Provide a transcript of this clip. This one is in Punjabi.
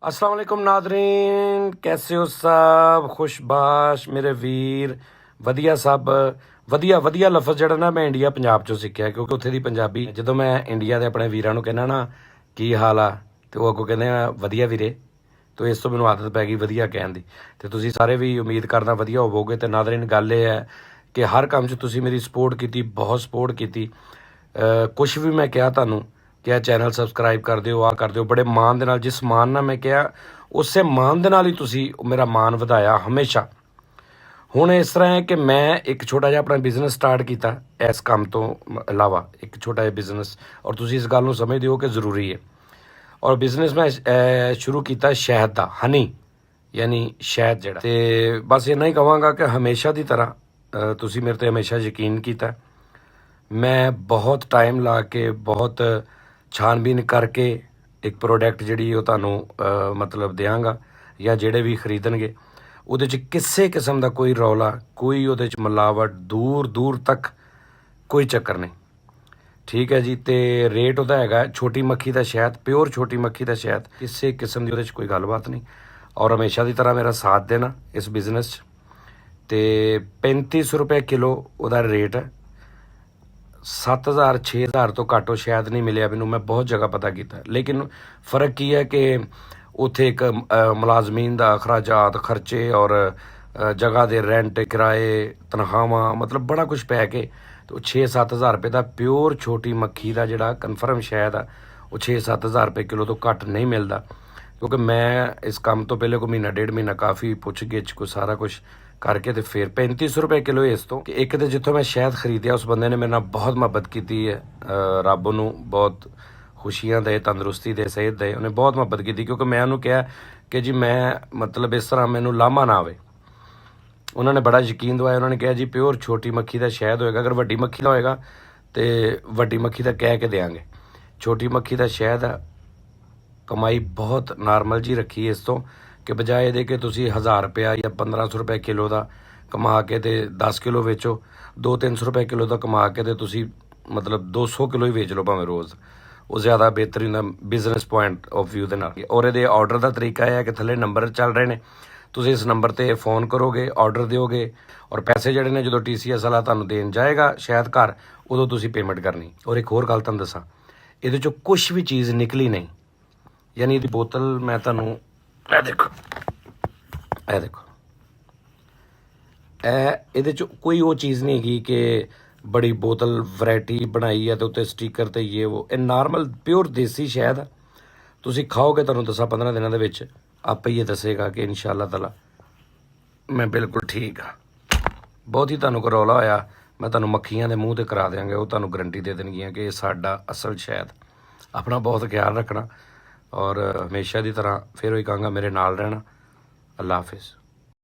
अस्सलाम वालेकुम नादरीन, कैसे हो सब? खुशबाश मेरे ਵੀਰ, ਵਧੀਆ ਸਭ ਵਧੀਆ। ਵਧੀਆ ਲਫ਼ਜ਼ ਜਿਹੜਾ ਨਾ ਮੈਂ ਇੰਡੀਆ ਪੰਜਾਬ ਚੋਂ ਸਿੱਖਿਆ, ਕਿਉਂਕਿ ਉੱਥੇ ਦੀ ਪੰਜਾਬੀ ਜਦੋਂ ਮੈਂ ਇੰਡੀਆ ਦੇ ਆਪਣੇ ਵੀਰਾਂ ਨੂੰ ਕਹਿੰਦਾ ਨਾ ਕੀ ਹਾਲ ਆ, ਤੇ ਉਹ ਅੱਗੋਂ ਕਹਿੰਦੇ ਆ ਵਧੀਆ ਵੀਰੇ। ਤੇ ਇਸ ਤੋਂ ਮੈਨੂੰ ਆਦਤ ਪੈ ਗਈ ਵਧੀਆ ਕਹਿਣ ਦੀ। ਤੇ ਤੁਸੀਂ ਸਾਰੇ ਵੀ ਉਮੀਦ ਕਰਦਾ ਵਧੀਆ ਹੋਵੋਗੇ। ਤੇ ਨਾਦਰੀਨ ਗੱਲ ਇਹ ਹੈ ਕਿ ਹਰ ਕੰਮ 'ਚ ਤੁਸੀਂ ਮੇਰੀ ਸਪੋਰਟ ਕੀਤੀ, ਬਹੁਤ ਸਪੋਰਟ ਕੀਤੀ। ਕੁਛ ਵੀ ਮੈਂ ਕਿਹਾ ਤੁਹਾਨੂੰ ਕਿ ਚੈਨਲ ਸਬਸਕ੍ਰਾਈਬ ਕਰ ਦਿਓ, ਆ ਕਰ ਦਿਓ, ਬੜੇ ਮਾਣ ਦੇ ਨਾਲ, ਜਿਸ ਮਾਣ ਨਾਲ ਮੈਂ ਕਿਹਾ ਉਸੇ ਮਾਣ ਦੇ ਨਾਲ ਹੀ ਤੁਸੀਂ ਮੇਰਾ ਮਾਣ ਵਧਾਇਆ ਹਮੇਸ਼ਾ। ਹੁਣ ਇਸ ਤਰ੍ਹਾਂ ਹੈ ਕਿ ਮੈਂ ਇੱਕ ਛੋਟਾ ਜਿਹਾ ਆਪਣਾ ਬਿਜ਼ਨਸ ਸਟਾਰਟ ਕੀਤਾ ਇਸ ਕੰਮ ਤੋਂ ਇਲਾਵਾ, ਇੱਕ ਛੋਟਾ ਜਿਹਾ ਬਿਜ਼ਨਸ, ਔਰ ਤੁਸੀਂ ਇਸ ਗੱਲ ਨੂੰ ਸਮਝਦੇ ਹੋ ਕਿ ਜ਼ਰੂਰੀ ਹੈ। ਔਰ ਬਿਜ਼ਨਸ ਮੈਂ ਸ਼ੁਰੂ ਕੀਤਾ ਸ਼ਹਿਦ ਦਾ, ਹਨੀ ਯਾਨੀ ਸ਼ਹਿਦ ਜਿਹੜਾ। ਤੇ ਬਸ ਇੰਨਾ ਹੀ ਕਹਾਂਗਾ ਕਿ ਹਮੇਸ਼ਾ ਦੀ ਤਰ੍ਹਾਂ ਤੁਸੀਂ ਮੇਰੇ ਤੇ ਹਮੇਸ਼ਾ ਯਕੀਨ ਕੀਤਾ। ਮੈਂ ਬਹੁਤ ਟਾਈਮ ਲਾ ਕੇ, ਬਹੁਤ ਛਾਨਬੀਨ ਕਰਕੇ ਇੱਕ ਪ੍ਰੋਡਕਟ ਜਿਹੜੀ ਉਹ ਤੁਹਾਨੂੰ ਮਤਲਬ ਦਿਆਂਗਾ, ਜਾਂ ਜਿਹੜੇ ਵੀ ਖਰੀਦਣਗੇ ਉਹਦੇ 'ਚ ਕਿਸੇ ਕਿਸਮ ਦਾ ਕੋਈ ਰੌਲਾ, ਕੋਈ ਉਹਦੇ 'ਚ ਮਿਲਾਵਟ, ਦੂਰ ਦੂਰ ਤੱਕ ਕੋਈ ਚੱਕਰ ਨਹੀਂ, ਠੀਕ ਹੈ ਜੀ। ਤੇ ਰੇਟ ਉਹਦਾ ਹੈਗਾ ਛੋਟੀ ਮੱਖੀ ਦਾ ਸ਼ਹਿਦ, ਪਿਓਰ ਛੋਟੀ ਮੱਖੀ ਦਾ ਸ਼ਹਿਦ, ਕਿਸੇ ਕਿਸਮ ਦੀ ਉਹਦੇ 'ਚ ਕੋਈ ਗੱਲਬਾਤ ਨਹੀਂ। ਔਰ ਹਮੇਸ਼ਾ ਦੀ ਤਰ੍ਹਾਂ ਮੇਰਾ ਸਾਥ ਦੇਣਾ ਇਸ ਬਿਜ਼ਨਸ 'ਚ। ਤੇ 3500 ਰੁਪਏ ਕਿਲੋ ਉਹਦਾ ਰੇਟ ਹੈ। 7000 6000 ਤੋਂ ਘੱਟ ਉਹ ਸ਼ਾਇਦ ਨਹੀਂ ਮਿਲਿਆ ਮੈਨੂੰ, ਮੈਂ ਬਹੁਤ ਜਗ੍ਹਾ ਪਤਾ ਕੀਤਾ। ਲੇਕਿਨ ਫ਼ਰਕ ਕੀ ਹੈ ਕਿ ਉੱਥੇ ਇੱਕ ਮੁਲਾਜ਼ਮੀਨ ਦਾ ਅਖਰਾਜਾਤ, ਖਰਚੇ, ਔਰ ਜਗ੍ਹਾ ਦੇ ਰੈਂਟ, ਕਿਰਾਏ, ਤਨਖਾਹਾਂ, ਮਤਲਬ ਬੜਾ ਕੁਝ ਪੈ ਕੇ ਤੇ 6-7000 ਰੁਪਏ ਦਾ ਪਿਓਰ ਛੋਟੀ ਮੱਖੀ ਦਾ ਜਿਹੜਾ ਕਨਫਰਮ ਸ਼ਹਿਦ ਆ ਉਹ 6-7000 ਰੁਪਏ ਕਿਲੋ ਤੋਂ ਘੱਟ ਨਹੀਂ ਮਿਲਦਾ। ਕਿਉਂਕਿ ਮੈਂ ਇਸ ਕੰਮ ਤੋਂ ਪਹਿਲੇ ਕੋਈ ਮਹੀਨਾ ਡੇਢ ਮਹੀਨਾ ਕਾਫੀ ਪੁੱਛ ਗਿੱਛ ਕੋਈ ਸਾਰਾ ਕੁਝ ਕਰਕੇ ਤੇ ਫਿਰ 3500 ਰੁਪਏ ਕਿਲੋ ਇਸ ਤੋਂ ਕਿ ਇੱਕ ਤੇ ਜਿੱਥੋਂ ਮੈਂ ਸ਼ਹਿਦ ਖਰੀਦਿਆ ਉਸ ਬੰਦੇ ਨੇ ਮੇਰੇ ਨਾਲ ਬਹੁਤ ਮੁਹੱਬਤ ਕੀਤੀ ਹੈ। ਰੱਬ ਨੂੰ ਬਹੁਤ ਖੁਸ਼ੀਆਂ ਦੇ, ਤੰਦਰੁਸਤੀ ਦੇ, ਸਿਹਤ ਦੇ, ਉਹਨੇ ਬਹੁਤ ਮੁਹੱਬਤ ਕੀਤੀ। ਕਿਉਂਕਿ ਮੈਂ ਉਹਨੂੰ ਕਿਹਾ ਕਿ ਜੀ ਮੈਂ ਮਤਲਬ ਇਸ ਤਰ੍ਹਾਂ ਮੈਨੂੰ ਲਾਮਾ ਨਾ ਆਵੇ। ਉਹਨਾਂ ਨੇ ਬੜਾ ਯਕੀਨ ਦਵਾਇਆ। ਉਹਨਾਂ ਨੇ ਕਿਹਾ ਜੀ ਪਿਓਰ ਛੋਟੀ ਮੱਖੀ ਦਾ ਸ਼ਹਿਦ ਹੋਏਗਾ, ਅਗਰ ਵੱਡੀ ਮੱਖੀ ਦਾ ਹੋਏਗਾ ਤੇ ਵੱਡੀ ਮੱਖੀ ਦਾ ਕਹਿ ਕੇ ਦੇਵਾਂਗੇ। ਛੋਟੀ ਮੱਖੀ ਦਾ ਸ਼ਹਿਦ ਆ, ਕਮਾਈ ਬਹੁਤ ਨਾਰਮਲ ਜੀ ਰੱਖੀ ਇਸ ਤੋਂ, ਕਿ ਬਜਾਏ ਇਹਦੇ ਕਿ ਤੁਸੀਂ 1000 ਰੁਪਇਆ ਜਾਂ 1500 ਰੁਪਏ ਕਿਲੋ ਦਾ ਕਮਾ ਕੇ ਤੇ 10 ਕਿਲੋ ਵੇਚੋ, 200-300 ਰੁਪਏ ਕਿਲੋ ਦਾ ਕਮਾ ਕੇ ਤੇ ਤੁਸੀਂ ਮਤਲਬ 200 ਕਿਲੋ ਹੀ ਵੇਚ ਲਓ ਭਾਵੇਂ ਰੋਜ਼, ਉਹ ਜ਼ਿਆਦਾ ਬਿਹਤਰੀਨ ਦਾ ਬਿਜ਼ਨਸ ਪੁਆਇੰਟ ਆਫ ਵਿਊ ਦੇ ਨਾਲ। ਔਰ ਇਹਦੇ ਆਰਡਰ ਦਾ ਤਰੀਕਾ ਇਹ ਹੈ ਕਿ ਥੱਲੇ ਨੰਬਰ ਚੱਲ ਰਹੇ ਨੇ, ਤੁਸੀਂ ਇਸ ਨੰਬਰ 'ਤੇ ਫੋਨ ਕਰੋਗੇ, ਆਰਡਰ ਦਿਓਗੇ, ਔਰ ਪੈਸੇ ਜਿਹੜੇ ਨੇ ਜਦੋਂ TCS ਵਾਲਾ ਤੁਹਾਨੂੰ ਦੇਣ ਜਾਏਗਾ ਸ਼ਾਇਦ ਘਰ, ਉਦੋਂ ਤੁਸੀਂ ਪੇਮੈਂਟ ਕਰਨੀ। ਔਰ ਇੱਕ ਹੋਰ ਗੱਲ ਤੁਹਾਨੂੰ ਦੱਸਾਂ, ਇਹਦੇ 'ਚੋਂ ਕੁਛ ਵੀ ਚੀਜ਼ ਨਿਕਲੀ ਨਹੀਂ, ਯਾਨੀ ਇਹਦੀ ਬੋਤਲ ਮੈਂ ਤੁਹਾਨੂੰ ਇਹ ਦੇਖੋ, ਇਹ ਦੇਖੋ, ਇਹਦੇ 'ਚ ਕੋਈ ਉਹ ਚੀਜ਼ ਨਹੀਂ ਹੈਗੀ ਕਿ ਬੜੀ ਬੋਤਲ ਵੈਰਾਈਟੀ ਬਣਾਈ ਹੈ ਤੇ ਉੱਤੇ ਸਟੀਕਰ ਤੇ ਇਹ ਉਹ। ਇਹ ਨਾਰਮਲ ਪਿਓਰ ਦੇਸੀ ਸ਼ਹਿਦ ਆ। ਤੁਸੀਂ ਖਾਓਗੇ ਤੁਹਾਨੂੰ 10-15 ਦਿਨਾਂ ਦੇ ਵਿੱਚ ਆਪੇ ਹੀ ਇਹ ਦੱਸੇਗਾ ਕਿ ਇਨਸ਼ਾਅੱਲਾ ਤਾਲਾ ਮੈਂ ਬਿਲਕੁਲ ਠੀਕ ਹਾਂ। ਬਹੁਤ ਹੀ ਤੁਹਾਨੂੰ ਕਰੌਲਾ ਹੋਇਆ, ਮੈਂ ਤੁਹਾਨੂੰ ਮੱਖੀਆਂ ਦੇ ਮੂੰਹ ਤੇ ਕਰਾ ਦਿਆਂਗੇ, ਉਹ ਤੁਹਾਨੂੰ ਗਰੰਟੀ ਦੇ ਦੇਣਗੀਆਂ ਕਿ ਇਹ ਸਾਡਾ ਅਸਲ ਸ਼ਹਿਦ। ਆਪਣਾ ਬਹੁਤ ਖਿਆਲ ਰੱਖਣਾ, ਔਰ ਹਮੇਸ਼ਾ ਦੀ ਤਰ੍ਹਾਂ ਫਿਰ ਉਹੀ ਕਹਾਂਗਾ ਮੇਰੇ ਨਾਲ ਰਹਿਣਾ। ਅੱਲਾ ਹਾਫਿਜ਼।